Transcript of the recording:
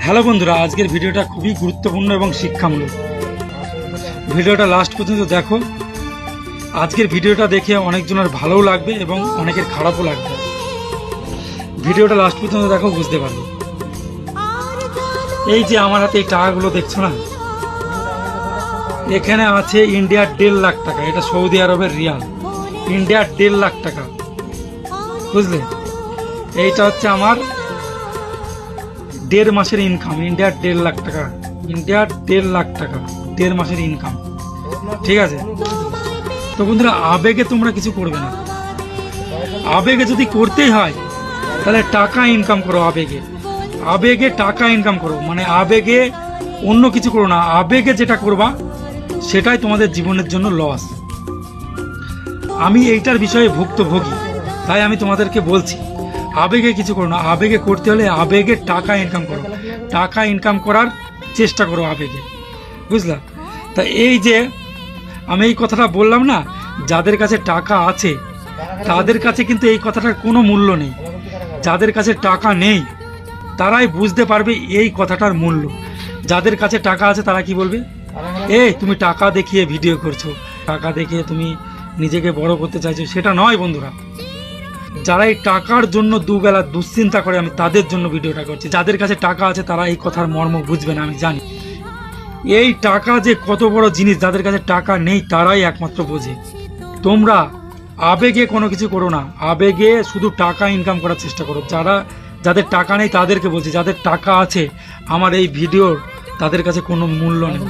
Hello বন্ধুরা, আজকের ভিডিওটা খুবই গুরুত্বপূর্ণ এবং শিক্ষামূলক। ভিডিওটা লাস্ট পর্যন্ত দেখো। আজকের ভিডিওটা দেখে অনেকজনের ভালোও লাগবে এবং অনেকের খারাপও লাগবে। ভিডিওটা লাস্ট পর্যন্ত দেখো, বুঝতে পারবে। এই যে আমার হাতে এই টাকাগুলো দেখছো না, এখানে আছে ইন্ডিয়ার 1.5 লাখ টাকা। এটা সৌদি আরবের রিয়াল। ইন্ডিয়ার 1.5 লাখ টাকা, বুঝলে? এইটা হচ্ছে আমার 1.5 মাসের ইনকাম। ইন্ডিয়ার 1.5 লাখ টাকা, ইন্ডিয়ার 1.5 লাখ টাকা 1.5 মাসের ইনকাম। ঠিক আছে? তো বন্ধুরা, আবেগে তোমরা কিছু করবে না। আবেগে যদি করতেই হয় তাহলে টাকা ইনকাম করো। আবেগে আবেগে টাকা ইনকাম করো, মানে আবেগে অন্য কিছু করো না। আবেগে যেটা করবা সেটাই তোমাদের জীবনের জন্য লস। আমি এইটার বিষয়ে ভুক্তভোগী, তাই আমি তোমাদেরকে বলছি, আবেগে কিছু করো না। আবেগে করতে হলে আবেগে টাকা ইনকাম করো। টাকা ইনকাম করার চেষ্টা করো আবেগে, বুঝলা? তা এই যে আমি এই কথাটা বললাম না, যাদের কাছে টাকা আছে তাদের কাছে কিন্তু এই কথাটার কোনো মূল্য নেই। যাদের কাছে টাকা নেই তারাই বুঝতে পারবে এই কথাটার মূল্য। যাদের কাছে টাকা আছে তারা কি বলবে? এই তুমি টাকা দেখিয়ে ভিডিও করছো, টাকা দেখিয়ে তুমি নিজেকে বড় করতে চাইছো। সেটা নয় বন্ধুরা। যারা এই টাকার জন্য দুবেলা দুশ্চিন্তা করে, আমি তাদের জন্য ভিডিওটা করছি। যাদের কাছে টাকা আছে তারা এই কথার মর্ম বুঝবে না, আমি জানি। এই টাকা যে কত বড় জিনিস, যাদের কাছে টাকা নেই তারাই একমাত্র বোঝে। তোমরা আবেগে কোনো কিছু করো না। আবেগে শুধু টাকা ইনকাম করার চেষ্টা করো। যাদের টাকা নেই তাদেরকে বলছি, যাদের টাকা আছে আমার এই ভিডিওর তাদের কাছে কোনো মূল্য নেই।